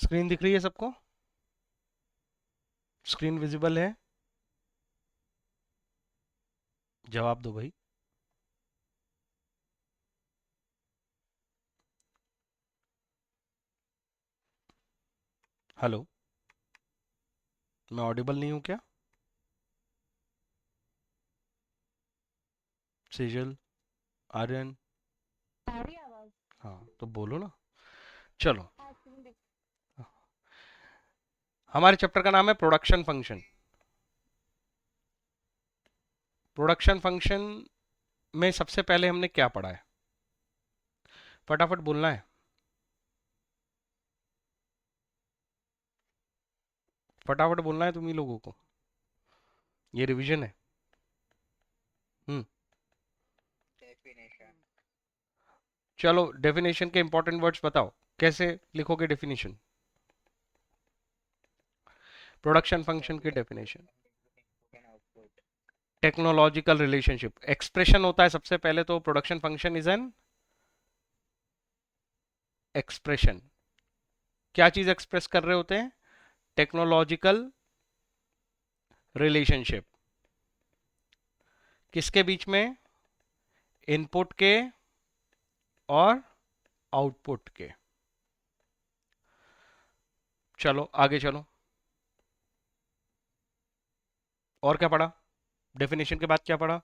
Screen दिख रही है सबको? स्क्रीन विजिबल है? जवाब दो भाई। हेलो, मैं ऑडिबल नहीं हूँ क्या? सेजल, आर्यन? आ रही है आवाज? हाँ तो बोलो ना। चलो, हाँ, स्क्रीन दिख। हमारे चैप्टर का नाम है प्रोडक्शन फंक्शन। प्रोडक्शन फंक्शन में सबसे पहले हमने क्या पढ़ा है? फटाफट बोलना है। फटाफट बोलना है तुम्ही लोगों को। ये रिवीजन है। हम्म। डेफिनेशन। चलो, डेफिनेशन के इंपॉर्टेंट वर्ड्स बताओ। कैसे लिखोगे डेफिनेशन? प्रोडक्शन फंक्शन की definition. Output. Technological relationship expression होता है सबसे पहले तो। Production function is an expression. क्या चीज एक्सप्रेस कर रहे होते हैं? Technological relationship. किसके बीच में? इनपुट के और आउटपुट के। चलो आगे चलो। और क्या पढ़ा? डेफिनेशन के बाद क्या पढ़ा?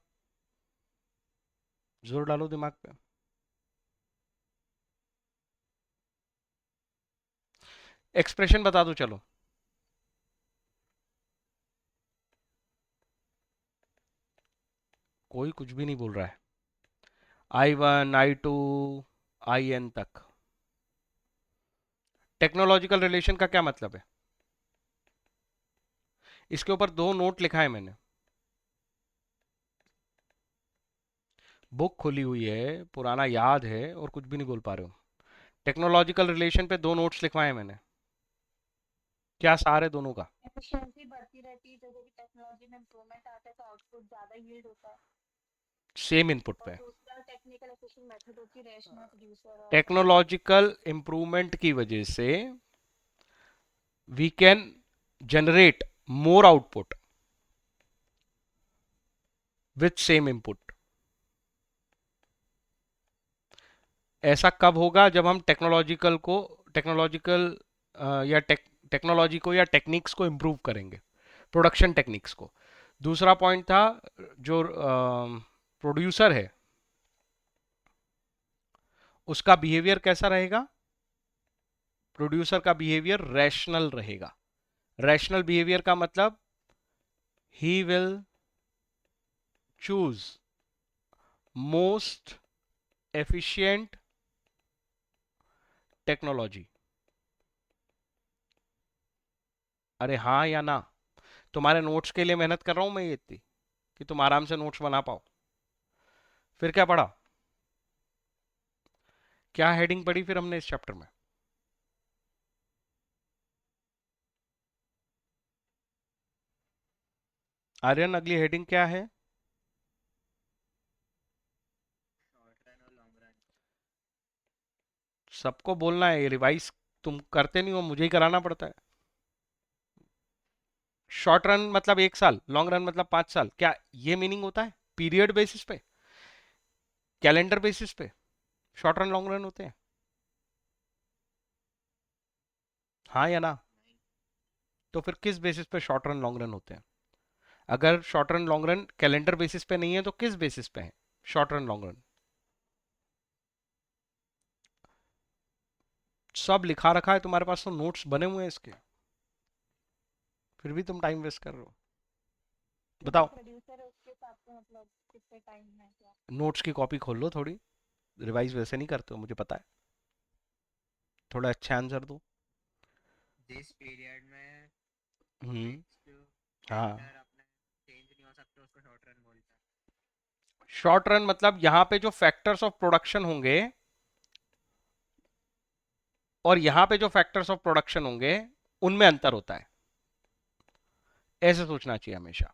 जोर डालो दिमाग पे। एक्सप्रेशन बता दो चलो। कोई कुछ भी नहीं बोल रहा है। I1, I2, IN तक। टेक्नोलॉजिकल रिलेशन का क्या मतलब है? इसके ऊपर दो नोट लिखा है मैंने। बुक खुली हुई है, पुराना याद है और कुछ भी नहीं बोल पा रहे हो। टेक्नोलॉजिकल रिलेशन पे दो नोट्स लिखवाए मैंने। क्या सार है दोनों का? एफिशिएंसी बढ़ती रहती है, जैसे कि टेक्नोलॉजी में इम्प्रूवमेंट आता है तो आउटपुट ज्यादा यील्ड होता है। सेम इनपुट और पे। दूसरा टेक्निकल एफिशिएंट मेथड होती है रैशनल प्रोड्यूसर और कंट्रोलर। टेक्नोलॉजिकल इंप्रूवमेंट की वजह से we can generate more output with same input. ऐसा कब होगा? जब हम टेक्नोलॉजिकल या टेक्नोलॉजी को या टेक्निक्स को इम्प्रूव करेंगे, प्रोडक्शन टेक्निक्स को। दूसरा पॉइंट था, जो प्रोड्यूसर है उसका बिहेवियर कैसा रहेगा? प्रोड्यूसर का बिहेवियर रैशनल रहेगा। रैशनल बिहेवियर का मतलब he will choose most efficient technology. अरे हाँ या ना? तुम्हारे नोट्स के लिए मेहनत कर रहा हूं मैं ये इतनी, कि तुम आराम से नोट्स बना पाओ। फिर क्या पढ़ा? क्या हेडिंग पढ़ी फिर हमने इस चैप्टर में? आर्यन, अगली हेडिंग क्या है? शॉर्ट रन और लॉन्ग रन। सबको बोलना है, ये रिवाइज तुम करते नहीं हो, मुझे ही कराना पड़ता है। शॉर्ट रन मतलब 1 साल, लॉन्ग रन मतलब 5 साल, क्या ये मीनिंग होता है? पीरियड बेसिस पे, कैलेंडर बेसिस पे शॉर्ट रन लॉन्ग रन होते हैं? हाँ या ना? नहीं। तो फिर किस बेसिस पे शॉर्ट रन लॉन्ग रन होते हैं? अगर short run long run calendar basis पे नहीं है तो किस बेसिस पे है शॉर्ट रन लॉन्ग रन? सब लिखा रखा है तुम्हारे पास, तो नोट्स बने हुए हैं इसके। फिर भी तुम टाइम वेस्ट कर रहे हो। तो जो बताओ। प्रोड्यूसर है उसके हिसाब से मतलब कितने टाइम में क्या। नोट्स की कॉपी खोल लो थोड़ी। रिवाइज वैसे नहीं करते हो, मुझे पता है। थोड़ा अच्छा आंसर दो। जिस पीरियड में हम्म। फिक्स्ड हाँ। फैक्टर अपने चेंज नहीं हो सकते उसको शॉर्ट रन बोलते हैं। शॉर्ट रन मतलब यहां पे जो फैक्टर्स ऑफ प्रोडक्शन होंगे और यहां पे जो फैक्टर्स ऑफ प्रोडक्शन होंगे उनमें अंतर होता है। ऐसे सोचना चाहिए हमेशा।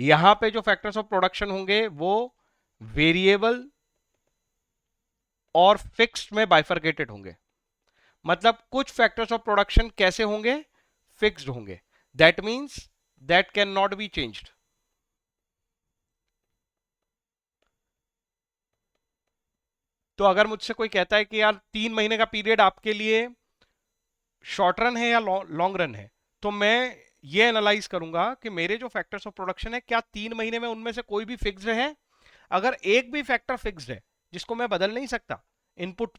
यहां पे जो फैक्टर्स ऑफ प्रोडक्शन होंगे वो वेरिएबल और फिक्स्ड में बाइफरकेटेड होंगे। मतलब कुछ फैक्टर्स ऑफ प्रोडक्शन कैसे होंगे, फिक्स्ड होंगे, that means that can not be changed. तो अगर मुझसे कोई कहता है कि यार 3 महीने का पीरियड आपके लिए शॉर्ट रन है या लॉन्ग रन है, तो मैं ये एनालाइज करूंगा कि मेरे जो फैक्टर्स ऑफ प्रोडक्शन है क्या 3 महीने में उनमें से कोई भी फिक्स्ड है। अगर एक भी फैक्टर फिक्स्ड है जिसको मैं बदल नहीं सकता, इनपुट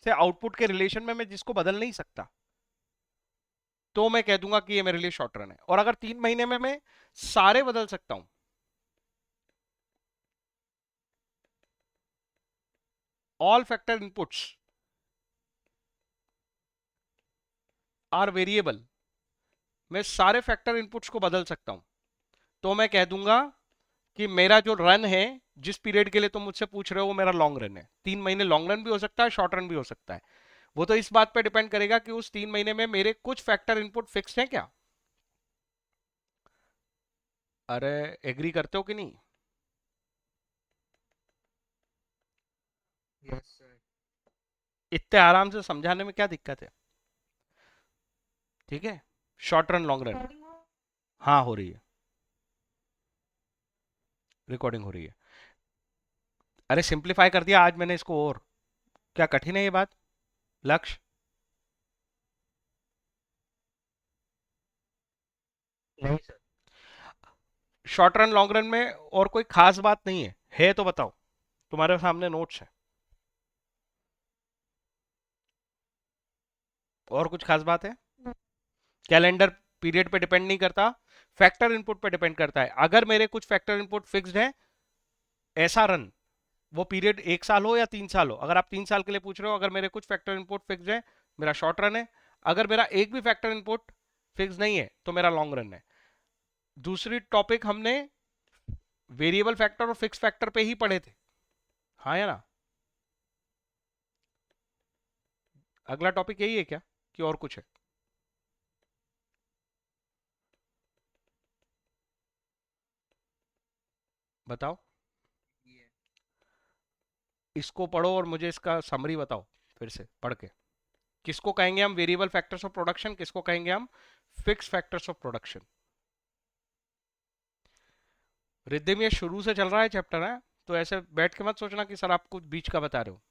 से आउटपुट के रिलेशन में मैं जिसको बदल नहीं सकता, तो मैं कह दूंगा कि ये मेरे लिए शॉर्ट रन है। और अगर 3 महीने में मैं सारे बदल सकता हूं, all factor inputs are variable, मैं सारे फैक्टर इनपुट्स को बदल सकता हूं, तो मैं कह दूंगा कि मेरा जो रन है, जिस पीरियड के लिए तुम मुझसे पूछ रहे हो, वो मेरा लॉन्ग रन है। 3 महीने लॉन्ग रन भी हो सकता है, शॉर्ट रन भी हो सकता है। वो तो इस बात पे डिपेंड करेगा कि उस 3 महीने में मेरे कुछ फैक्टर इनपुट फिक्स हैं क्या। अरे एग्री करते हो कि नहीं? Yes sir. इतने आराम से समझाने में क्या दिक्कत है? ठीक है, short run long run. Recording हो। हाँ हो रही है, रिकॉर्डिंग हो रही है। अरे सिंप्लीफाई कर दिया आज मैंने इसको, और क्या कठिन है ये बात लक्ष्य? नहीं sir. Short run long run में और कोई खास बात नहीं है तो बताओ, तुम्हारे सामने नोट्स है। और कुछ खास बात है? कैलेंडर पीरियड पे डिपेंड नहीं करता, फैक्टर इनपुट पे डिपेंड करता है। अगर मेरे कुछ फैक्टर इनपुट फिक्स्ड है, ऐसा रन, वो पीरियड 1 साल हो या 3 साल हो, अगर आप 3 साल के लिए पूछ रहे हो, अगर मेरे कुछ फैक्टर इनपुट फिक्स्ड है, मेरा शॉर्ट रन है। अगर मेरा एक भी फैक्टर इनपुट फिक्स नहीं है, तो मेरा लॉन्ग रन है। दूसरी टॉपिक हमने वेरिएबल फैक्टर और फिक्स फैक्टर पे ही पढ़े थे, हाँ या ना? अगला टॉपिक यही है क्या, कि और कुछ है? बताओ। ये इसको पढ़ो और मुझे इसका समरी बताओ फिर से पढ़ के। किसको कहेंगे हम वेरिएबल फैक्टर्स ऑफ प्रोडक्शन, किसको कहेंगे हम fix factors of production? Riddhim ये शुरू से चल रहा है चैप्टर है, तो ऐसे बैठ के मत सोचना कि सर आप कुछ बीच का बता रहे हो।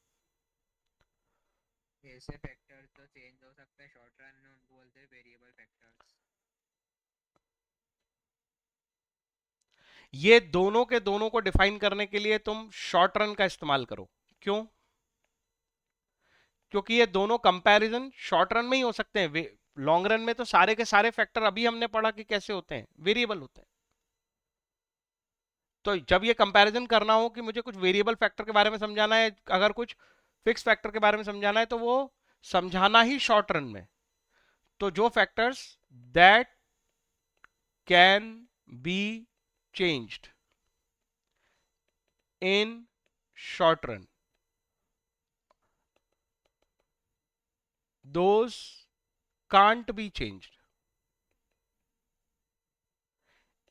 ऐसे फैक्टर तो चेंज हो सकते हैं शॉर्ट रन में, उनको बोलते हैं वेरिएबल फैक्टर्स। ये दोनों के दोनों को डिफाइन करने के लिए तुम शॉर्ट रन का इस्तेमाल करो। क्यों? क्योंकि ये दोनों कंपैरिजन शॉर्ट रन में ही हो सकते हैं। लॉन्ग रन में तो सारे के सारे फैक्टर अभी हमने पढ़ा कि कैसे होते हैं, वेरिएबल होते हैं। तो जब ये कंपैरिजन करना हो कि मुझे कुछ वेरिएबल फैक्टर के बारे में समझाना है, अगर कुछ फिक्स फैक्टर के बारे में समझाना है, तो वो समझाना ही शॉर्ट रन में। तो जो factors that can be changed in short run, those can't be changed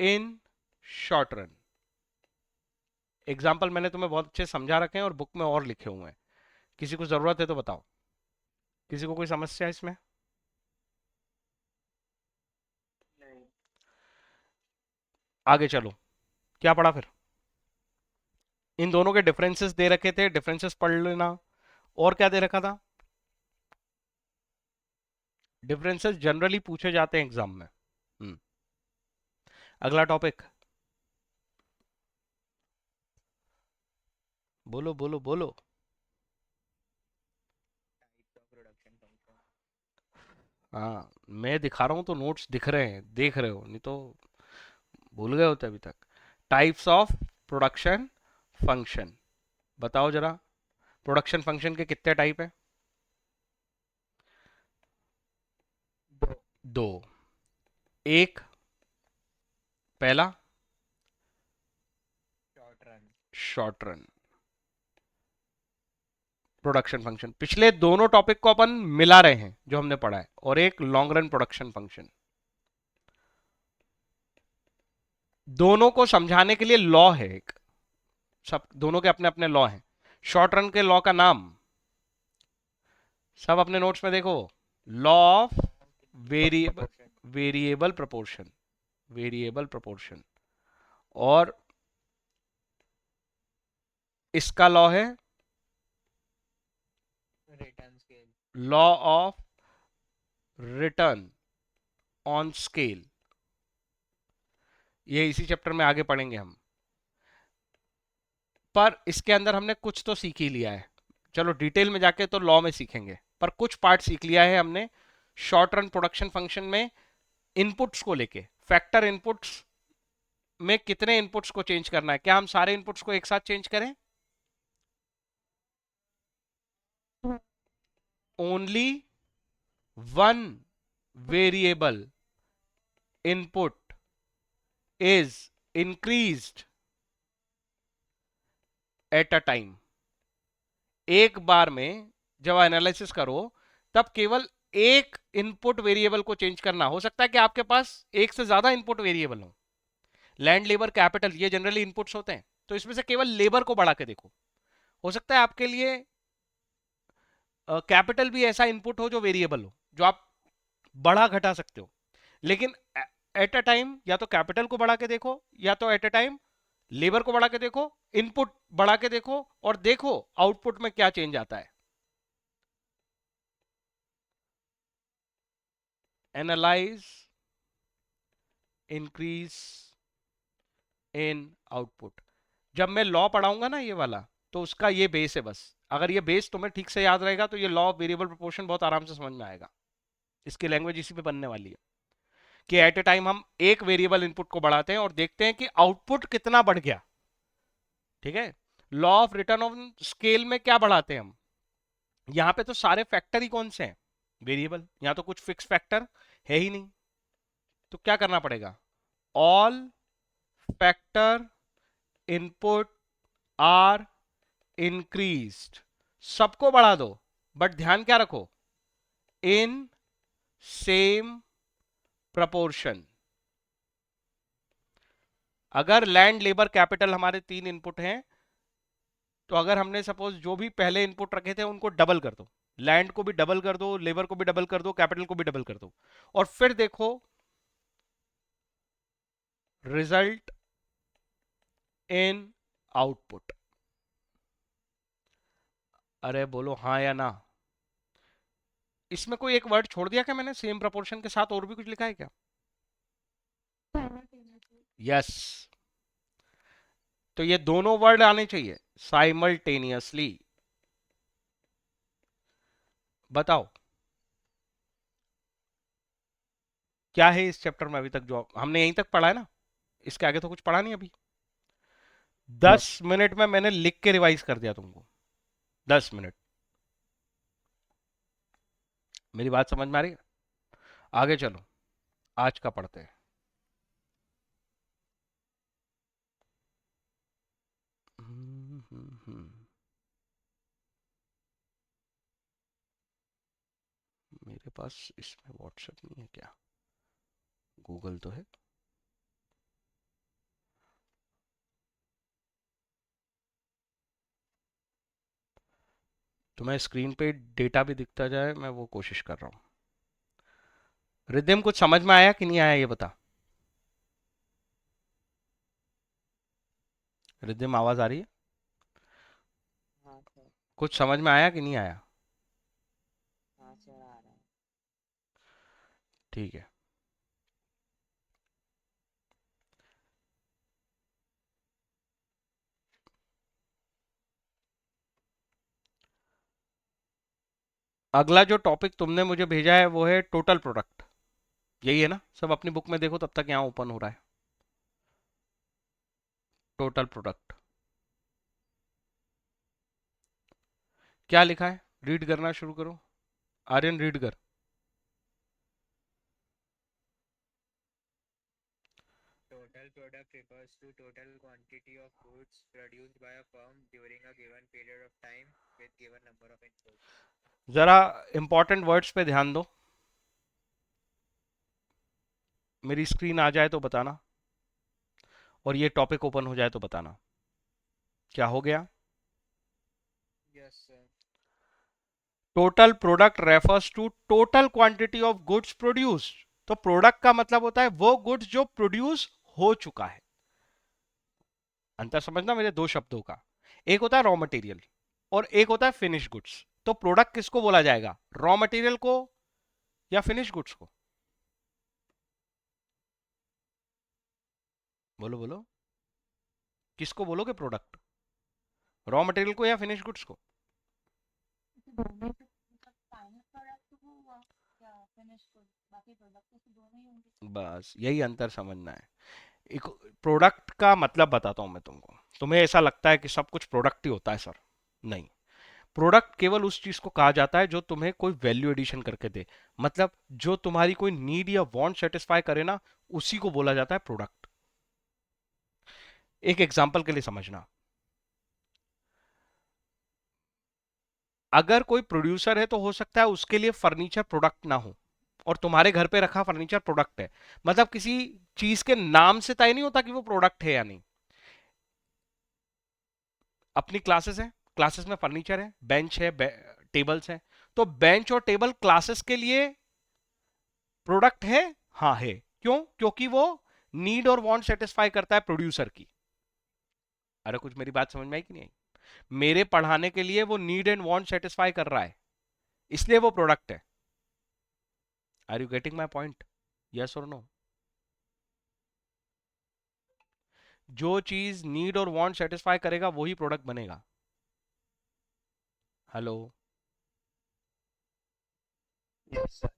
in short run। Example मैंने तुम्हें बहुत अच्छे समझा रखे हैं और बुक में और लिखे हुए हैं, किसी को जरूरत है तो बताओ, किसी को कोई समस्या है इसमें? नहीं। आगे चलो, क्या पढ़ा फिर? इन दोनों के डिफरेंसेस दे रखे थे, डिफरेंसेस पढ़ लेना। और क्या दे रखा था? डिफरेंसेस जनरली पूछे जाते हैं एग्जाम में। अगला टॉपिक, बोलो बोलो बोलो। Types of production function. हाँ, मैं दिखा रहा हूँ तो नोट्स दिख रहे हैं, देख रहे हो, नहीं तो भूल गए होते अभी तक। टाइप्स ऑफ प्रोडक्शन फंक्शन, बताओ जरा, प्रोडक्शन फंक्शन के कितने टाइप है? दो। दो। एक, पहला short run. Short run production function, पिछले दोनों टॉपिक को अपन मिला रहे हैं जो हमने पढ़ा है, और एक लॉन्ग रन प्रोडक्शन फंक्शन। दोनों को समझाने के लिए लॉ है एक, सब दोनों के अपने अपने लॉ हैं। शॉर्ट रन के लॉ का नाम सब अपने नोट्स में देखो, law of variable proportion. Variable proportion, variable proportion. और इसका लॉ है Return scale. Law of return on scale. ये इसी चैप्टर में आगे पढ़ेंगे हम, पर इसके अंदर हमने कुछ तो सीख ही लिया है। चलो डिटेल में जाके तो लॉ में सीखेंगे, पर कुछ पार्ट सीख लिया है हमने शॉर्ट रन प्रोडक्शन फंक्शन में। इनपुट्स को लेके, फैक्टर इनपुट्स में कितने इनपुट्स को चेंज करना है, क्या हम सारे इनपुट्स को एक साथ चेंज करें? Only one variable input is increased at a time. एक बार में जब एनालिसिस करो तब केवल एक इनपुट वेरिएबल को चेंज करना। हो सकता है कि आपके पास एक से ज्यादा इनपुट वेरिएबल हो, लैंड, लेबर, कैपिटल, ये जनरली इनपुट्स होते हैं, तो इसमें से केवल लेबर को बढ़ा के देखो। हो सकता है आपके लिए कैपिटल भी ऐसा इनपुट हो जो वेरिएबल हो, जो आप बढ़ा घटा सकते हो। लेकिन एट अ टाइम या तो कैपिटल को बढ़ा के देखो, या तो एट अ टाइम लेबर को बढ़ा के देखो, इनपुट बढ़ा के देखो, और देखो आउटपुट में क्या चेंज आता है। Analyse increase in output. जब मैं लॉ पढ़ाऊंगा ना ये वाला, तो उसका ये बेस है बस। अगर ये बेस तुम्हें ठीक से याद रहेगा तो ये लॉ ऑफ वेरिएबल प्रोपोर्शन बहुत आराम से समझ में आएगा। इसकी लैंग्वेज इसी पे बनने वाली है कि एट ए टाइम हम एक वेरिएबल इनपुट को बढ़ाते हैं और देखते हैं कि आउटपुट कितना बढ़ गया। ठीक है। Law of return on scale में क्या बढ़ाते हैं हम? यहां पे तो सारे फैक्टर ही कौन से हैं? वेरिएबल। यहां तो कुछ फिक्स फैक्टर है ही नहीं, तो क्या करना पड़ेगा? All factor input are increased. सबको बढ़ा दो, बट ध्यान क्या रखो? In same proportion. अगर लैंड, लेबर, कैपिटल हमारे तीन इनपुट हैं, तो अगर हमने सपोज जो भी पहले इनपुट रखे थे उनको डबल कर दो, लैंड को भी डबल कर दो, लेबर को भी डबल कर दो, कैपिटल को भी डबल कर दो, और फिर देखो रिजल्ट इन आउटपुट। अरे बोलो हाँ या ना। इसमें कोई एक वर्ड छोड़ दिया क्या मैंने? सेम प्रपोर्शन के साथ और भी कुछ लिखा है क्या? यस। तो ये दोनों वर्ड आने चाहिए साइमल्टेनियसली। बताओ क्या है इस चैप्टर में अभी तक जो हमने यहीं तक पढ़ा है ना? इसके आगे तो कुछ पढ़ा नहीं अभी। 10 मिनट में मैंने लिख के रिवाइज कर दिया तुमको। 10 मिनट। मेरी बात समझ में आ रही है? आगे चलो, आज का पढ़ते हैं। मेरे पास इसमें व्हाट्सएप नहीं है क्या? गूगल तो है। तो मैं स्क्रीन पे डेटा भी दिखता जाए, मैं वो कोशिश कर रहा हूँ। रिद्धिम कुछ समझ में आया कि नहीं आया ये बता। रिद्धिम आवाज आ रही है? हाँ सर। कुछ समझ में आया कि नहीं आया? हाँ सर, आ रहा है। ठीक है। अगला जो टॉपिक तुमने मुझे भेजा है वो है टोटल प्रोडक्ट। यही है ना? सब अपनी बुक में देखो, तब तक यहाँ ओपन हो रहा है। टोटल प्रोडक्ट क्या लिखा है? रीड करना शुरू करो। आर्यन रीड कर। Total product refers to total quantity of goods produced by a firm during a given period of time with given number of inputs. जरा इंपॉर्टेंट वर्ड्स पे ध्यान दो। मेरी स्क्रीन आ जाए तो बताना, और ये टॉपिक ओपन हो जाए तो बताना। क्या हो गया? Yes, sir. Total product refers to total quantity of goods produce. तो प्रोडक्ट का मतलब होता है वो गुड्स जो प्रोड्यूस हो चुका है। अंतर समझना मेरे दो शब्दों का, एक होता है रॉ मटेरियल और एक होता है फिनिश गुड्स। तो प्रोडक्ट किसको बोला जाएगा, रॉ मटेरियल को या फिनिश गुड्स को? बोलो बोलो, किसको बोलोगे प्रोडक्ट, रॉ मटेरियल को या फिनिश गुड्स को? दोनों तो मतलब फाइनल प्रोडक्ट वो हुआ या फिनिश बाकी प्रोडक्ट तो दोनों ही होंगे। बस यही अंतर समझना है। एक प्रोडक्ट का मतलब बताता हूं मैं तुमको। तुम्हें ऐसा लगता है कि सब कुछ प्रोडक्ट ही होता है सर, नहीं। प्रोडक्ट केवल उस चीज को कहा जाता है जो तुम्हें कोई वैल्यू एडिशन करके दे, मतलब जो तुम्हारी कोई नीड या वांट सेटिस्फाई करे ना, उसी को बोला जाता है प्रोडक्ट। एक एग्जांपल के लिए समझना, अगर कोई प्रोड्यूसर है तो हो सकता है उसके लिए फर्नीचर प्रोडक्ट ना हो और तुम्हारे घर पे रखा फर्नीचर प्रोडक्ट है। मतलब किसी चीज के नाम से तय नहीं होता कि वो प्रोडक्ट है या नहीं। अपनी क्लासेस है, क्लासेस में फर्नीचर है, बेंच है, टेबल्स है। तो बेंच और टेबल क्लासेस के लिए प्रोडक्ट है, हाँ है। क्यों? क्योंकि वो नीड और वांट सेटिस्फाई करता है प्रोड्यूसर की। अरे कुछ मेरी बात समझ में आई कि नहीं आई? मेरे पढ़ाने के लिए वो नीड एंड वांट सेटिस्फाई कर रहा है, इसलिए वो प्रोडक्ट है। Are you getting my point? Yes और नो? जो चीज नीड और वांट सेटिस्फाई करेगा वही प्रोडक्ट बनेगा। हेलो? Yes, sir.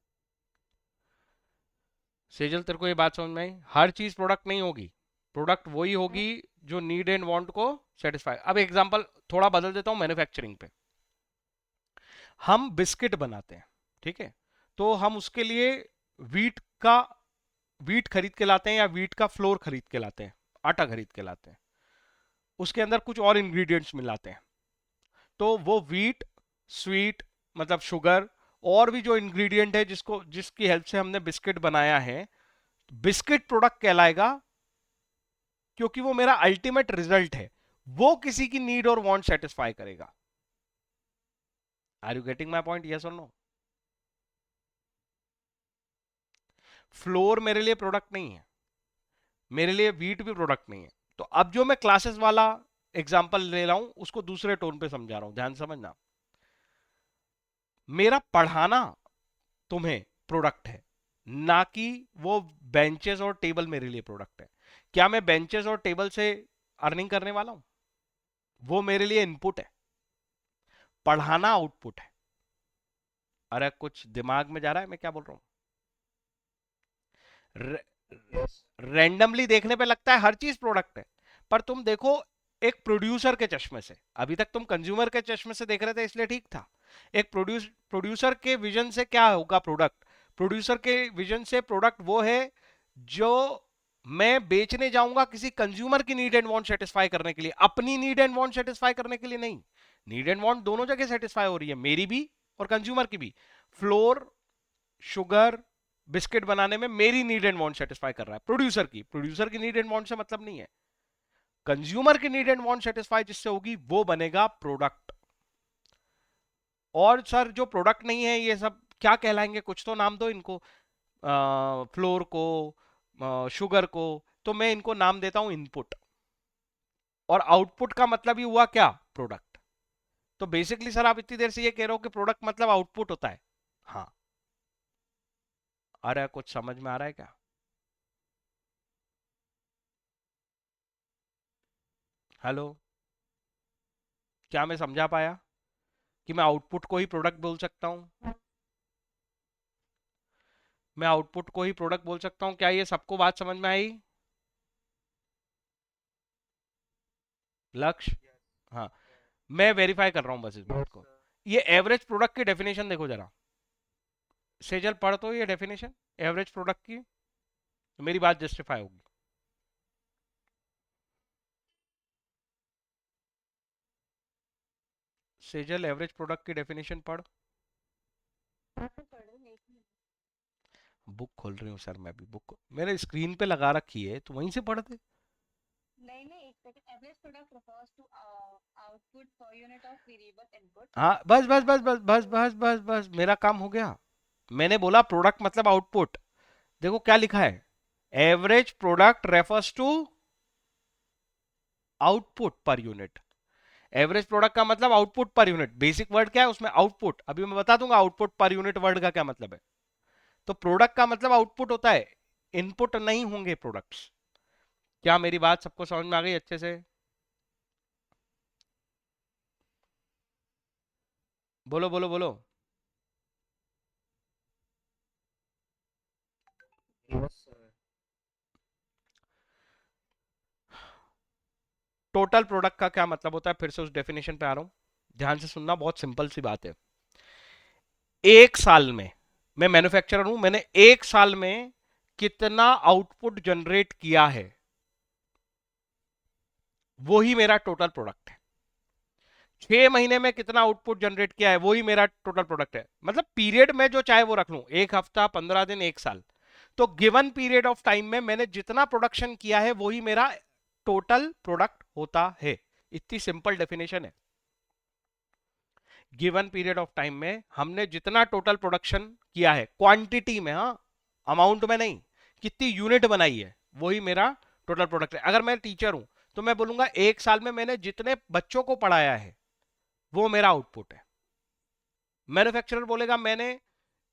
सेजल तेरे को ये बात समझ में आई? हर चीज प्रोडक्ट नहीं होगी, प्रोडक्ट वही होगी जो नीड एंड वांट को सेटिस्फाई। अब एग्जांपल थोड़ा बदल देता हूं मैन्युफैक्चरिंग पे। हम बिस्किट बनाते हैं, ठीक है? तो हम उसके लिए वीट का वीट खरीद के लाते हैं या वीट का फ्लोर खरीद के लाते हैं, आटा खरीद के लाते हैं। उसके अंदर कुछ और इंग्रेडिएंट्स मिलाते हैं। तो वो वीट, स्वीट मतलब शुगर, और भी जो इंग्रेडिएंट है जिसको जिसकी हेल्प से हमने बिस्किट बनाया है, बिस्किट प्रोडक्ट कहलाएगा, क्योंकि वो मेरा अल्टीमेट रिजल्ट है। वो किसी की नीड और वांट सेटिस्फाई करेगा। Are you getting my point? Yes और नो? फ्लोर मेरे लिए प्रोडक्ट नहीं है, मेरे लिए वीट भी प्रोडक्ट नहीं है। तो अब जो मैं क्लासेस वाला एग्जांपल ले रहा हूं उसको दूसरे टोन पे समझा रहा हूं, ध्यान से समझना। मेरा पढ़ाना तुम्हें प्रोडक्ट है, ना कि वो बेंचेस और टेबल मेरे लिए प्रोडक्ट है। क्या मैं बेंचेस और टेबल से अर्निंग करने वाला हूं? वो मेरे लिए इनपुट है, पढ़ाना आउटपुट है। अरे कुछ दिमाग में जा रहा है मैं क्या बोल रहा हूं? Yes. रैंडमली देखने पे लगता है हर चीज प्रोडक्ट है, पर तुम देखो एक प्रोड्यूसर के चश्मे से। अभी तक तुम कंज्यूमर के चश्मे से देख रहे थे इसलिए ठीक था। एक प्रोड्यूसर के विजन से क्या होगा प्रोडक्ट? प्रोड्यूसर के विजन से प्रोडक्ट वो है जो मैं बेचने जाऊंगा किसी कंज्यूमर की नीड एंड वांट सेटिस्फाई करने के लिए, अपनी नीड एंड वांट सेटिस्फाई करने के लिए नहीं। नीड एंड वांट दोनों जगह सेटिस्फाई हो रही है, मेरी भी और कंज्यूमर की भी। फ्लोर, शुगर, बिस्किट बनाने में मेरी नीड एंड वांट सेटिस्फाई कर रहा है, प्रोड्यूसर की नीड एंड वांट से मतलब नहीं है। कंज्यूमर की नीड एंड वांट सेटिस्फाई जिससे होगी वो बनेगा प्रोडक्ट। और सर जो प्रोडक्ट नहीं है ये सब क्या कहलाएंगे? कुछ तो नाम दो इनको। फ्लोर को, शुगर को, तो मैं इनको नाम देता हूं इनपुट। और आउटपुट का मतलब ही हुआ क्या? प्रोडक्ट। तो बेसिकली सर आप इतनी देर से ये कह रहे हो कि प्रोडक्ट मतलब आउटपुट होता है? हाँ। अरे कुछ समझ में आ रहा है क्या? हेलो? क्या मैं समझा पाया कि मैं आउटपुट को ही प्रोडक्ट बोल सकता हूं? मैं आउटपुट को ही प्रोडक्ट बोल सकता हूं, क्या ये सबको बात समझ में आई? लक्ष्य? Yes. हाँ। Yeah. मैं वेरीफाई कर रहा हूं बस इस बात Yes, को। sir. ये एवरेज प्रोडक्ट की डेफिनेशन देखो जरा, सेजल पढ़ तो ये डेफिनेशन एवरेज प्रोडक्ट की, तो मेरी बात जस्टिफाई होगी। सेजल एवरेज प्रोडक्ट की डेफिनेशन पढ़। मैं तो पढ़ रही एक मिनट। बुक खोल रही हूँ सर, मैं भी बुक मेरे स्क्रीन पे लगा रखी है, तो वहीं से पढ़ दे। नहीं नहीं, एक second. Average product refers to output per unit of variable input. हाँ, बस बस बस बस बस बस बस बस मेरा काम हो गया। मैंने बोला प्रोडक्ट मतलब आउटपुट। देखो क्या लिखा है, average product refers to output per unit. Average product का मतलब output per unit. Basic word क्या है उसमें, आउटपुट। अभी मैं बता दूंगा आउटपुट पर यूनिट वर्ड का क्या मतलब है। तो प्रोडक्ट का मतलब आउटपुट होता है, इनपुट नहीं होंगे प्रोडक्ट्स। क्या मेरी बात सबको समझ में आ गई अच्छे से? बोलो बोलो बोलो। Yes, sir. टोटल प्रोडक्ट का क्या मतलब होता है, फिर से उस डेफिनेशन पे आ रहा हूं, ध्यान से सुनना, बहुत सिंपल सी बात है। एक साल में, मैं मैन्युफैक्चरर हूं, मैंने एक साल में कितना आउटपुट जनरेट किया है, वो ही मेरा टोटल प्रोडक्ट है। 6 महीने में कितना आउटपुट जनरेट किया है, वो ही मेरा टोटल प्रोडक्ट है। मतलब पीरियड में जो चाहे वो रख लूं, एक हफ्ता, 15 दिन, एक साल। तो गिवन पीरियड ऑफ टाइम में मैंने जितना प्रोडक्शन किया है वो ही मेरा टोटल प्रोडक्ट होता है। इतनी सिंपल डेफिनेशन है। गिवन पीरियड ऑफ टाइम में हमने जितना टोटल प्रोडक्शन किया है, क्वांटिटी में, हाँ, अमाउंट में नहीं, कितनी यूनिट बनाई है, वही मेरा टोटल प्रोडक्ट है। अगर मैं टीचर हूं तो मैं बोलूंगा एक साल में मैंने जितने बच्चों को पढ़ाया है वो मेरा आउटपुट है। मैन्युफैक्चरर बोलेगा मैंने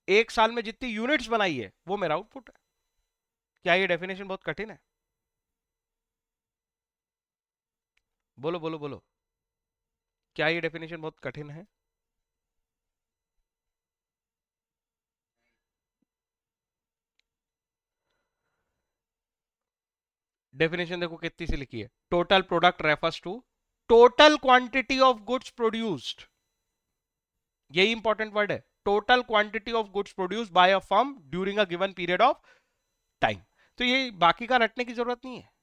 एक साल में जितनी यूनिट्स बनाई है वो मेरा आउटपुट है। क्या ये डेफिनेशन बहुत कठिन है? बोलो बोलो बोलो, क्या ये डेफिनेशन बहुत कठिन है? डेफिनेशन देखो कितनी सी लिखी है, total product refers to total quantity of goods produced. यही इंपॉर्टेंट वर्ड है, total quantity of goods produced by a firm during a given period of time. तो ये बाकी का रटने की जरूरत नहीं है।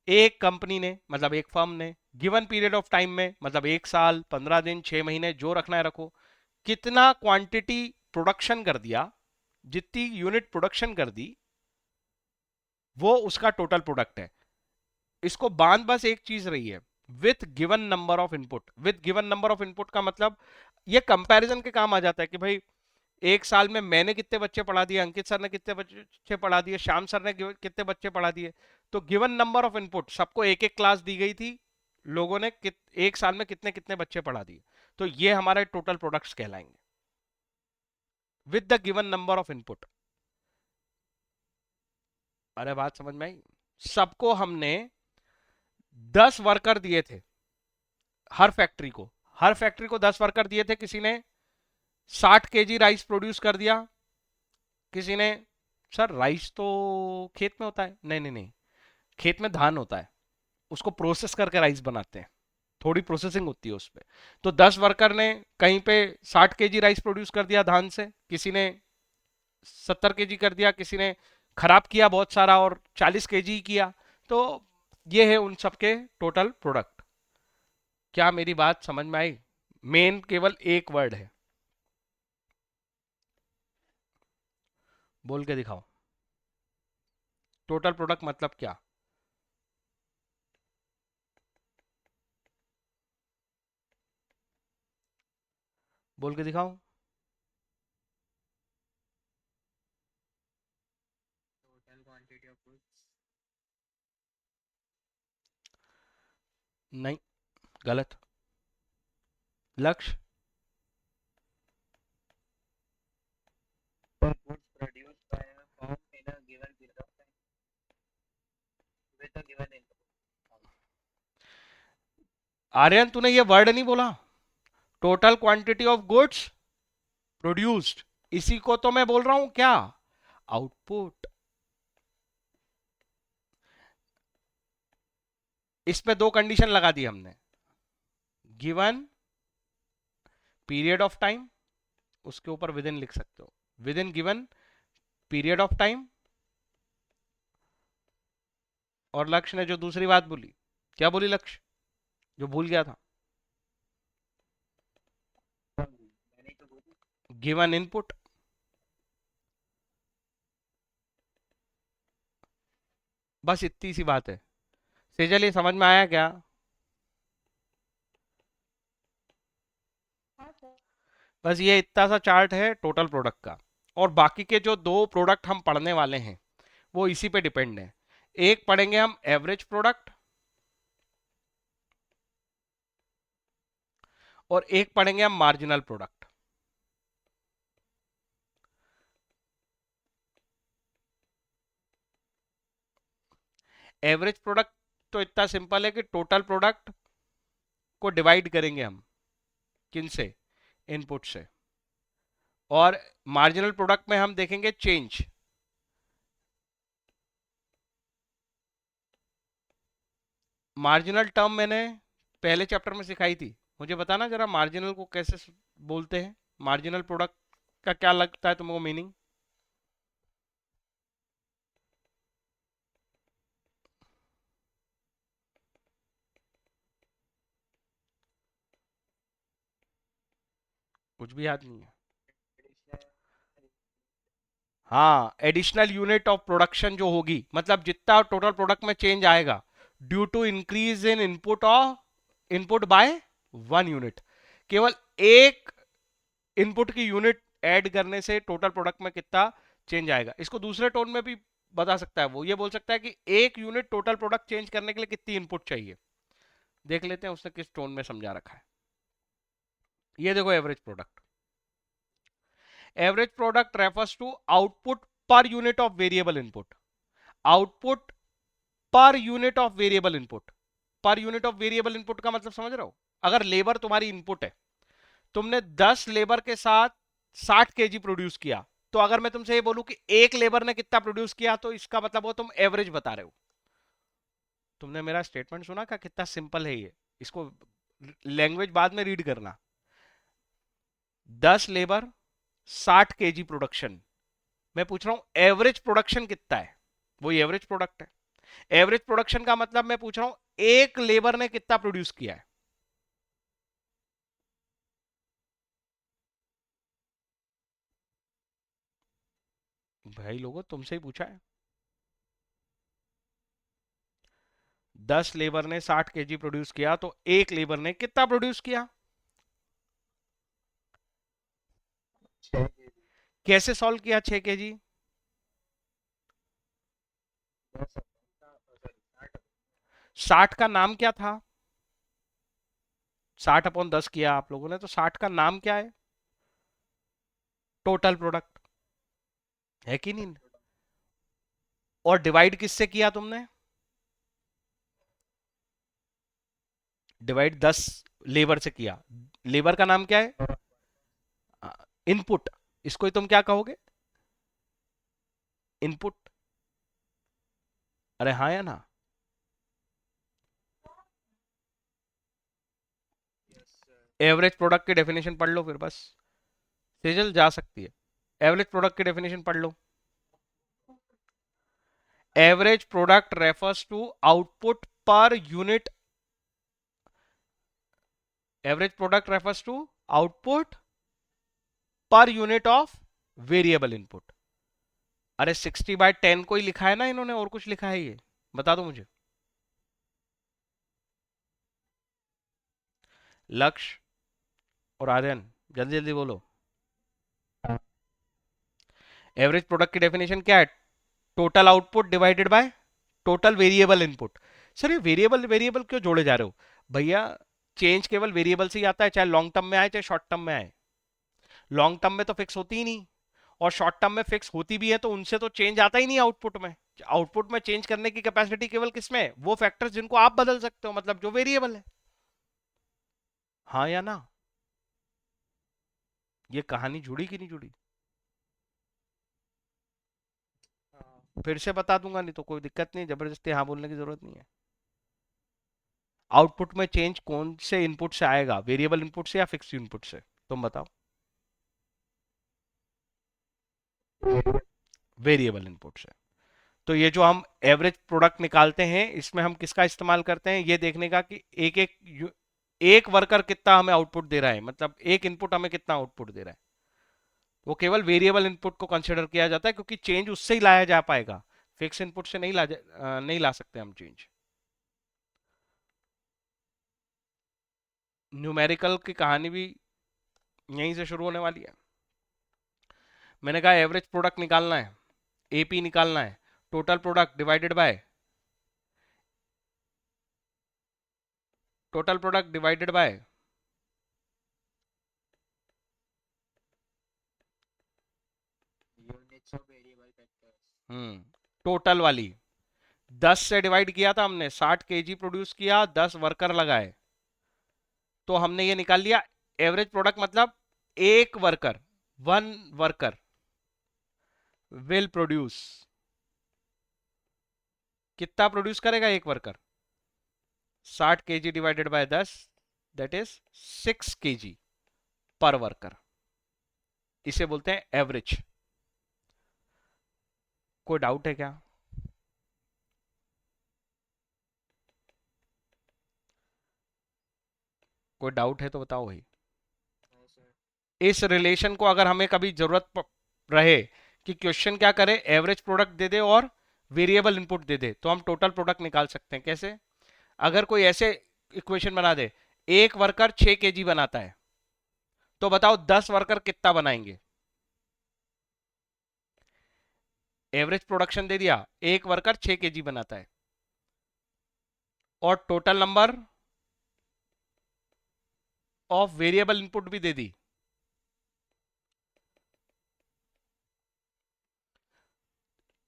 एक कंपनी ने, मतलब एक फर्म ने, गिवन पीरियड ऑफ टाइम में, मतलब एक साल, 15 दिन, 6 महीने, जो रखना है रखो, कितना क्वांटिटी प्रोडक्शन कर दिया, जितनी यूनिट प्रोडक्शन कर दी, वो उसका टोटल प्रोडक्ट है। इसको बांध बस एक चीज रही है, with given number of input. With given number of input का मतलब ये कंपैरिजन के काम आ जाता है कि भाई एक साल में मैंने कितने बच्चे पढ़ा दिए, अंकित सर ने कितने बच्चे पढ़ा दिए, श्याम सर ने कितने बच्चे पढ़ा दिए। तो गिवन नंबर ऑफ इनपुट, सबको एक एक क्लास दी गई थी, लोगों ने एक साल में कितने कितने बच्चे पढ़ा दिए, तो ये हमारे टोटल प्रोडक्ट्स कहलाएंगे with the given number of input. अरे बात समझ में आई? सबको हमने 10 वर्कर दिए थे, हर फैक्ट्री को, हर फैक्ट्री को 10 वर्कर दिए थे। किसी ने 60 kg राइस प्रोड्यूस कर दिया, किसी ने, सर राइस तो खेत में होता है, नहीं नहीं नहीं, खेत में धान होता है, उसको प्रोसेस करके राइस बनाते हैं, थोड़ी प्रोसेसिंग होती है उसमें। तो 10 वर्कर ने कहीं पे 60 kg राइस प्रोड्यूस कर दिया धान से, किसी ने 70 kg कर दिया, किसी ने खराब किया बहुत सारा और 40 kg किया। तो ये है उन सबके टोटल प्रोडक्ट। क्या मेरी बात समझ में आई? मेन केवल एक वर्ड है, बोल के दिखाओ, टोटल प्रोडक्ट मतलब क्या? बोल के दिखाओ। Total quantity of goods. नहीं, गलत। लक्ष्य, The goods produced by a firm in a given period of time with a given input. Aryan तूने ये वर्ड नहीं बोला, total quantity of goods produced, इसी को तो मैं बोल रहा हूं, क्या, आउटपुट। इस पे दो कंडीशन लगा दी हमने, गिवन पीरियड ऑफ टाइम, उसके ऊपर विद इन लिख सकते हो, with in given period of time. और लक्ष्य ने जो दूसरी बात बोली, क्या बोली लक्ष्य, जो भूल गया था, मैंने तो बोली। Given input. बस इतनी सी बात है। सेजल ये समझ में आया क्या? बस ये इतना सा चार्ट है टोटल प्रोडक्ट का, और बाकी के जो दो प्रोडक्ट हम पढ़ने वाले हैं वो इसी पे डिपेंड है। एक पढ़ेंगे हम एवरेज प्रोडक्ट, और एक पढ़ेंगे हम मार्जिनल प्रोडक्ट। एवरेज प्रोडक्ट तो इतना सिंपल है कि टोटल प्रोडक्ट को डिवाइड करेंगे हम किन से, इनपुट से। और मार्जिनल प्रोडक्ट में हम देखेंगे चेंज। मार्जिनल टर्म मैंने पहले चैप्टर में सिखाई थी, मुझे बताना जरा मार्जिनल को कैसे बोलते हैं, मार्जिनल प्रोडक्ट का क्या लगता है तुमको मीनिंग। कुछ भी याद नहीं है। हाँ, एडिशनल यूनिट ऑफ प्रोडक्शन जो होगी, मतलब जितना टोटल प्रोडक्ट में चेंज आएगा due to increase in input by 1 unit. केवल एक इनपुट की यूनिट ऐड करने से टोटल प्रोडक्ट में कितना चेंज आएगा। इसको दूसरे टोन में भी बता सकता है, वो ये बोल सकता है कि 1 यूनिट टोटल प्रोडक्ट चेंज करने के लिए कितनी इनपुट चाहिए। देख लेते हैं उसने किस टोन में समझा रखा है। ये देखो average product. Average product refers to output per unit of variable input. Output per unit of variable input. Per unit of variable input का मतलब समझ रहे हो? अगर लेबर तुम्हारी इनपुट है, तुमने 10 लेबर के साथ 60 केजी प्रोड्यूस किया, तो अगर मैं तुमसे ये बोलूं कि एक लेबर ने कितना प्रोड्यूस किया, तो इसका मतलब वो तुम एवरेज बता रहे हो। तुमने मेरा स्टेटमेंट सुना का कितना सिंपल है ये? इसको लैंग्वेज बाद में रीड करना। 10 लेबर 60 केजी प्रोडक्शन, मैं पूछ रहा हूं एवरेज प्रोडक्शन कितना है, वही एवरेज प्रोडक्ट है। एवरेज प्रोडक्शन का मतलब मैं पूछ रहा हूं एक लेबर ने कितना प्रोड्यूस किया है। भाई लोगों तुमसे ही पूछा है। 10 लेबर ने 60 केजी प्रोड्यूस किया, तो एक लेबर ने कितना प्रोड्यूस किया? कैसे सॉल्व किया 6 केजी? 60 का नाम क्या था? 60/10 किया आप लोगों ने, तो 60 का नाम क्या है? टोटल प्रोडक्ट है कि नहीं? और डिवाइड किससे किया तुमने? डिवाइड 10 लेबर से किया। लेबर का नाम क्या है? इनपुट। इसको ही तुम क्या कहोगे? इनपुट। अरे हाँ या ना? Yes, sir. एवरेज प्रोडक्ट की डेफिनेशन पढ़ लो फिर बस, सेजल जा सकती है। एवरेज प्रोडक्ट की डेफिनेशन पढ़ लो। Average product refers to output per unit. Average product refers to output per unit of variable input. अरे 60/10 को ही लिखा है ना इन्होंने, और कुछ लिखा है ये? बता दो मुझे। लक्ष्य और आर्यन जल्दी जल्दी बोलो। एवरेज प्रोडक्ट की डेफिनेशन क्या है? Total output divided by total variable input. Sir ये वेरिएबल वेरिएबल क्यों जोड़े जा रहे हो भैया? चेंज केवल वेरिएबल से ही आता है, चाहे लॉन्ग टर्म में आए चाहे शॉर्ट टर्म में आए। लॉन्ग टर्म में तो फिक्स होती ही नहीं, और शॉर्ट टर्म में फिक्स होती भी है तो उनसे तो चेंज आता ही नहीं आउटपुट में। आउटपुट में चेंज करने की कैपेसिटी केवल किसमें है? वो फैक्टर्स जिनको आप बदल सकते हो, मतलब जो वेरिएबल है। हाँ या ना? ये कहानी जुड़ी कि नहीं जुड़ी? हाँ. फिर से बता दूंगा, नहीं तो कोई दिक्कत नहीं, जबरदस्ती हाँ बोलने की जरूरत नहीं है। आउटपुट में चेंज कौन से इनपुट से आएगा, वेरिएबल इनपुट से या फिक्स इनपुट से? तुम बताओ। वेरिएबल इनपुट से। तो ये जो हम एवरेज प्रोडक्ट निकालते हैं, इसमें हम किसका इस्तेमाल करते हैं? ये देखने का कि एक वर्कर कितना हमें आउटपुट दे रहा है, मतलब एक इनपुट हमें कितना आउटपुट दे रहा है। वो केवल वेरिएबल इनपुट को कंसिडर किया जाता है, क्योंकि चेंज उससे ही लाया जा पाएगा, फिक्स इनपुट से नहीं ला सकते हम चेंज। न्यूमेरिकल की कहानी भी यहीं से शुरू होने वाली है। मैंने कहा एवरेज प्रोडक्ट निकालना है, एपी निकालना है, total product divided by units of variable factors. Total वाली 10 से डिवाइड किया था हमने, 60 केजी प्रोड्यूस किया, 10 वर्कर लगाए, तो हमने ये निकाल लिया एवरेज प्रोडक्ट, मतलब एक worker, one worker will produce, कितना प्रोड्यूस करेगा एक worker, 60 KG divided by 10, that is 6 KG पर वर्कर, इसे बोलते हैं एवरेज। कोई डाउट है क्या? कोई डाउट है तो बताओ भाई। No, sir. इस रिलेशन को अगर हमें कभी जरूरत रहे कि क्वेश्चन क्या करे, एवरेज प्रोडक्ट दे दे और वेरिएबल इनपुट दे दे, तो हम टोटल प्रोडक्ट निकाल सकते हैं। कैसे? अगर कोई ऐसे इक्वेशन बना दे, एक वर्कर 6 केजी बनाता है, तो बताओ 10 वर्कर कितना बनाएंगे? एवरेज प्रोडक्शन दे दिया, एक वर्कर 6 केजी बनाता है, और total number of variable input भी दे दी,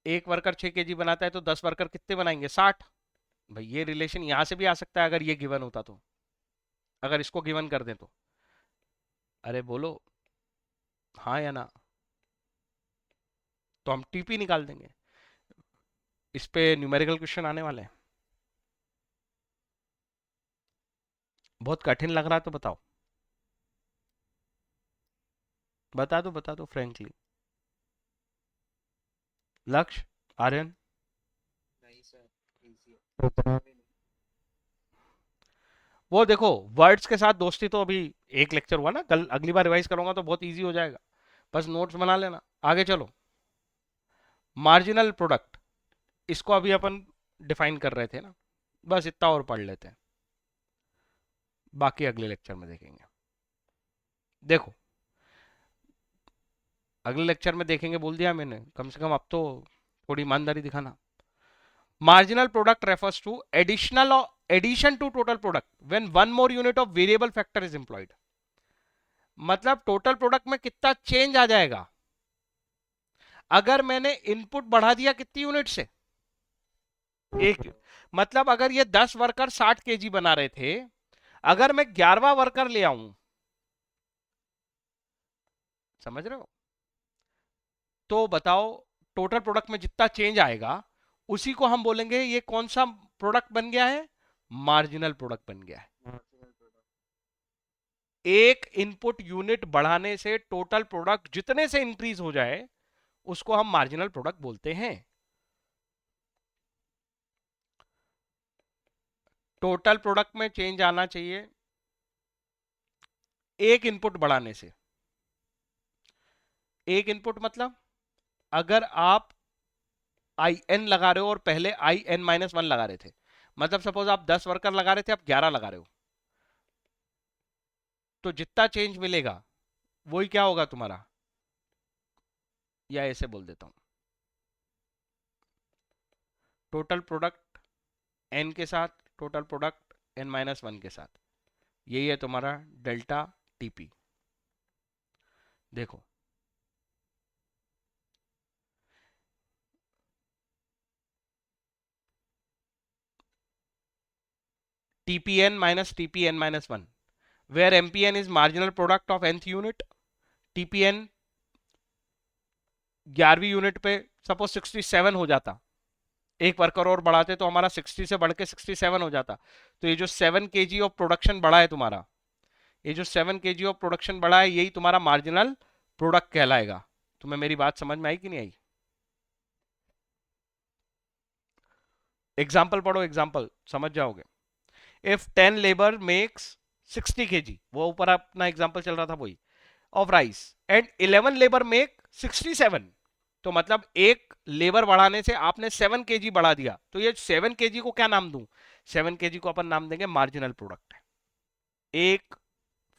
एक वर्कर 6 केजी बनाता है तो 10 वर्कर कितने बनाएंगे? 60। भाई ये रिलेशन यहां से भी आ सकता है अगर ये गिवन होता तो, अगर इसको गिवन कर दें तो। अरे बोलो हाँ या ना, तो हम टीपी निकाल देंगे। इस पे न्यूमेरिकल क्वेश्चन आने वाले हैं। बहुत कठिन लग रहा है तो बताओ, बता दो फ्रेंकली। लक्ष्य, आर्यन, नहीं सर, easy है। उतना भी नहीं। वो देखो वर्ड्स के साथ दोस्ती तो अभी एक लेक्चर हुआ ना, कल अगली बार रिवाइज करूंगा तो बहुत इजी हो जाएगा, बस नोट्स बना लेना। आगे चलो, मार्जिनल प्रोडक्ट, इसको अभी अपन डिफाइन कर रहे थे ना, बस इतना और पढ़ लेते हैं, बाकी अगले लेक्चर में देखेंगे। देखो अगले लेक्चर में देखेंगे बोल दिया मैंने, कम से कम अब तो थोड़ी ईमानदारी दिखाना। Marginal product refers to addition to total product when one more unit of variable factor is employed. मतलब टोटल प्रोडक्ट में कितना चेंज आ जाएगा अगर मैंने इनपुट बढ़ा दिया कितनी यूनिट से, एक। मतलब अगर ये 10 वर्कर 60 केजी बना रहे थे, अगर मैं 11वां वर्कर ले आऊं, समझ रहे हो, तो बताओ टोटल प्रोडक्ट में जितना चेंज आएगा उसी को हम बोलेंगे ये कौन सा प्रोडक्ट बन गया है, मार्जिनल प्रोडक्ट बन गया है। Marginal product. एक इनपुट यूनिट बढ़ाने से टोटल प्रोडक्ट जितने से इंक्रीज हो जाए उसको हम मार्जिनल प्रोडक्ट बोलते हैं। टोटल प्रोडक्ट में चेंज आना चाहिए एक इनपुट बढ़ाने से। एक इनपुट मतलब अगर आप आई एन लगा रहे हो और पहले आई एन माइनस वन लगा रहे थे, मतलब सपोज आप 10 वर्कर लगा रहे थे, आप 11 लगा रहे हो, तो जितना चेंज मिलेगा वही क्या होगा तुम्हारा, या ऐसे बोल देता हूं, टोटल प्रोडक्ट एन के साथ total product N minus one के साथ, यही है तुम्हारा डेल्टा टीपी। देखो TPN minus TPN minus 1, where MPN is marginal product of nth unit, TPN 11वीं यूनिट पे सपोज 67 हो जाता, एक वर्कर और बढ़ाते तो हमारा 60 से बढ़ के 67 हो जाता, तो ये जो 7 kg ऑफ प्रोडक्शन बढ़ा है तुम्हारा, ये जो 7 kg ऑफ प्रोडक्शन बढ़ा है यही तुम्हारा मार्जिनल प्रोडक्ट कहलाएगा। तुम्हें मेरी बात समझ में आई कि नहीं आई? एग्जाम्पल पढ़ो, एग्जाम्पल समझ जाओगे। इफ 10 लेबर मेक्स 60 kg, वो ऊपर अपना एग्जांपल चल रहा था वही, of rice, and 11 labour make 67, तो मतलब एक लेबर बढ़ाने से आपने 7 kg बढ़ा दिया, तो ये 7 kg को क्या नाम दूं, 7 kg को अपन नाम देंगे मार्जिनल प्रोडक्ट। एक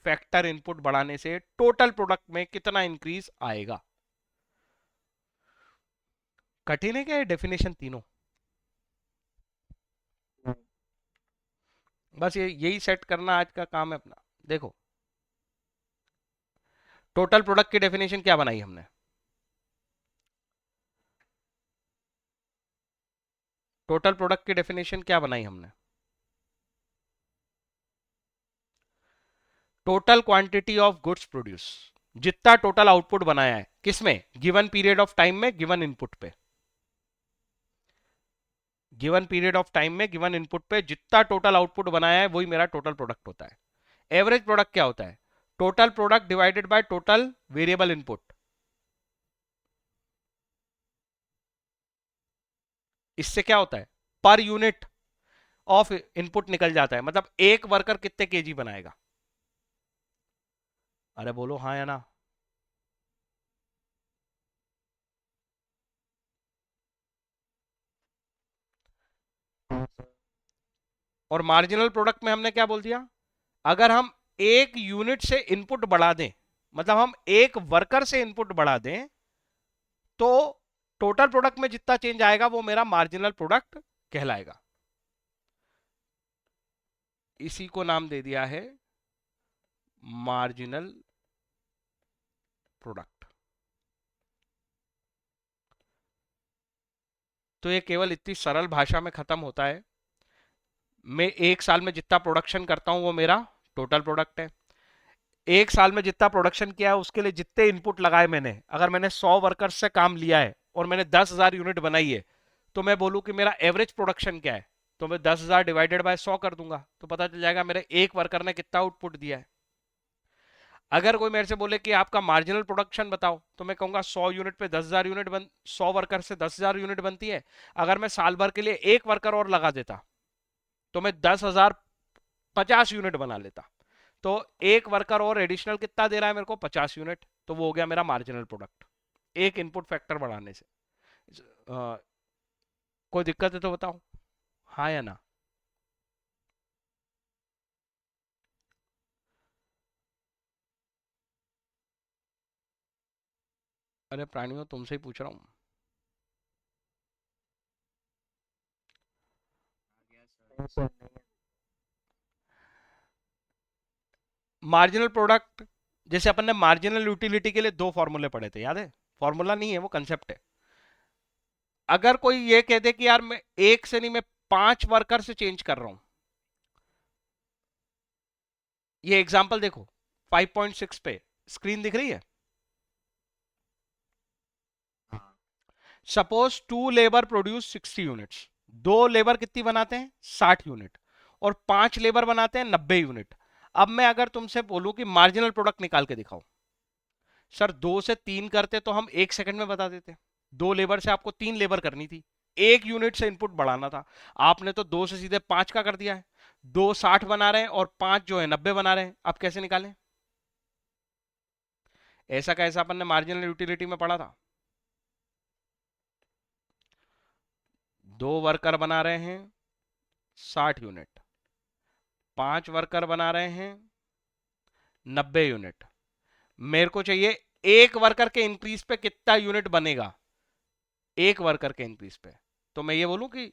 फैक्टर इनपुट बढ़ाने से टोटल प्रोडक्ट में कितना इंक्रीज आएगा? कठिन है क्या ये डेफिनेशन तीनों? बस ये यही सेट करना आज का काम है अपना। देखो, टोटल प्रोडक्ट की डेफिनेशन क्या बनाई हमने? टोटल प्रोडक्ट की डेफिनेशन क्या बनाई हमने? Total quantity of goods produce, जितना टोटल आउटपुट बनाया है किसमें? गिवन पीरियड ऑफ टाइम में, गिवन इनपुट पे। गिवन पीरियड ऑफ टाइम में, गिवन इनपुट पे जितना टोटल आउटपुट बनाया है वही मेरा टोटल प्रोडक्ट होता है। एवरेज प्रोडक्ट क्या होता है? Total product divided by total variable input. इससे क्या होता है? पर यूनिट ऑफ इनपुट निकल जाता है। मतलब एक वर्कर कितने केजी बनाएगा? अरे बोलो हाँ या ना। और मार्जिनल प्रोडक्ट में हमने क्या बोल दिया? अगर हम एक यूनिट से इनपुट बढ़ा दें, मतलब हम एक वर्कर से इनपुट बढ़ा दें, तो टोटल प्रोडक्ट में जितना चेंज आएगा वो मेरा मार्जिनल प्रोडक्ट कहलाएगा। इसी को नाम दे दिया है मार्जिनल प्रोडक्ट। तो ये केवल इतनी सरल भाषा में खत्म होता है। मैं एक साल में जितना प्रोडक्शन करता हूं वो मेरा टोटल प्रोडक्ट है। एक साल में जितना प्रोडक्शन किया है उसके लिए जितने इनपुट लगाए मैंने, अगर मैंने 100 वर्कर्स से काम लिया है और मैंने 10,000 यूनिट बनाई है, तो मैं बोलूं कि मेरा एवरेज प्रोडक्शन क्या है, तो मैं 10,000 डिवाइडेड बाय 100 कर दूंगा, तो पता चल जाएगा मेरे एक वर्कर ने कितना आउटपुट दिया है। अगर कोई मेरे से बोले कि आपका मार्जिनल प्रोडक्शन बताओ, तो मैं कहूंगा 100 यूनिट पे 10,000 यूनिट 100 वर्कर से 10,000 यूनिट बनती है। अगर मैं साल भर के लिए एक वर्कर और लगा देता तो मैं 10,000 50 यूनिट बना लेता। तो एक वर्कर और एडिशनल कितना दे रहा है मेरे को? 50 यूनिट। तो वो हो गया मेरा मार्जिनल प्रोडक्ट, एक इनपुट फैक्टर बढ़ाने से। कोई दिक्कत है तो बताओ, हाँ या ना। अरे प्राणियों, तुमसे ही पूछ रहा हूँ। सर मार्जिनल प्रोडक्ट, जैसे अपन ने मार्जिनल यूटिलिटी के लिए दो फॉर्मूले पढ़े थे, याद है? फॉर्मूला नहीं है वो, कंसेप्ट है। अगर कोई ये कह दे कि यार मैं एक से नहीं, मैं 5 वर्कर से चेंज कर रहा हूं, ये एग्जांपल देखो 5.6 पे स्क्रीन दिख रही है। Suppose 2 labour produce 60 units. दो लेबर कितनी बनाते हैं? 60 यूनिट। और 5 लेबर बनाते हैं 90 यूनिट। अब मैं अगर तुमसे बोलूं कि मार्जिनल प्रोडक्ट निकाल के दिखाओ, सर 2 से 3 करते तो हम 1 सेकंड में बता देते। 2 लेबर से आपको 3 लेबर करनी थी, 1 यूनिट से इनपुट बढ़ाना था। आपने तो 2 से सीधे 5 का कर दिया है। 2 60 बना रहे हैं और 5 जो है 90 बना रहे हैं। आप कैसे निकालें? ऐसा कैसा अपन ने मार्जिनल यूटिलिटी में पढ़ा था। 2 वर्कर बना रहे हैं 60 यूनिट, 5 वर्कर बना रहे हैं 90 यूनिट। मेरे को चाहिए एक वर्कर के इंक्रीज पे कितना यूनिट बनेगा, एक वर्कर के इंक्रीज पे। तो मैं ये बोलूं कि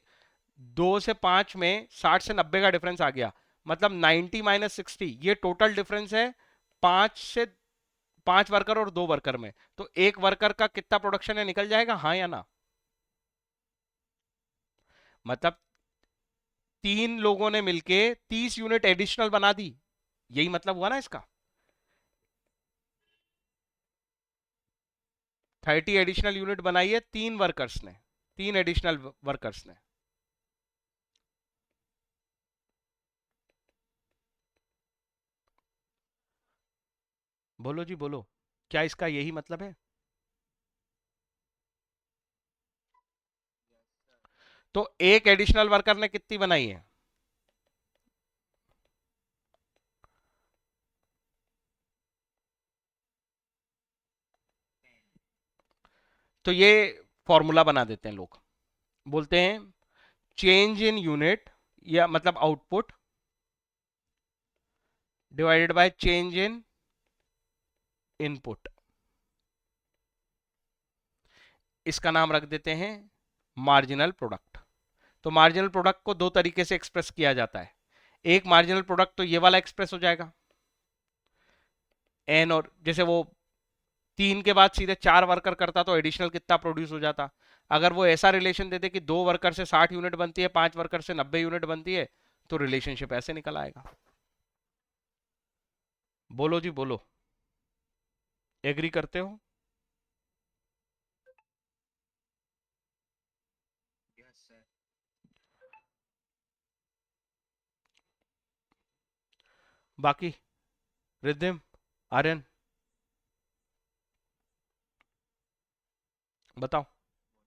2 से 5 में 60 से 90 का डिफरेंस आ गया, मतलब 90 माइनस 60, ये टोटल डिफरेंस है 5 वर्कर और 2 वर्कर में। तो एक वर्कर का कितना प्रोडक्शन है निकल जाएगा, हाँ या ना। मतलब 3 लोगों ने मिलके 30 यूनिट एडिशनल बना दी, यही मतलब हुआ ना इसका। 30 एडिशनल यूनिट बनाई है 3 वर्कर्स ने, 3 एडिशनल वर्कर्स ने। बोलो जी बोलो, क्या इसका यही मतलब है? तो एक एडिशनल वर्कर ने कितनी बनाई है? तो ये फॉर्मूला बना देते हैं लोग, बोलते हैं चेंज इन यूनिट, या मतलब output divided by change in input, इसका नाम रख देते हैं मार्जिनल प्रोडक्ट। तो मार्जिनल प्रोडक्ट को दो तरीके से एक्सप्रेस किया जाता है। एक मार्जिनल प्रोडक्ट तो ये वाला एक्सप्रेस हो जाएगा एन, और जैसे वो 3 के बाद सीधे 4 वर्कर करता तो एडिशनल कितना प्रोड्यूस हो जाता। अगर वो ऐसा रिलेशन देते कि 2 वर्कर से 60 यूनिट बनती है, 5 वर्कर से 90 यूनिट बनती है, तो रिलेशनशिप ऐसे निकल आएगा। बोलो जी बोलो, एग्री करते हो? Yes, sir. बाकी रिद्धिम, आर्यन, बताओ।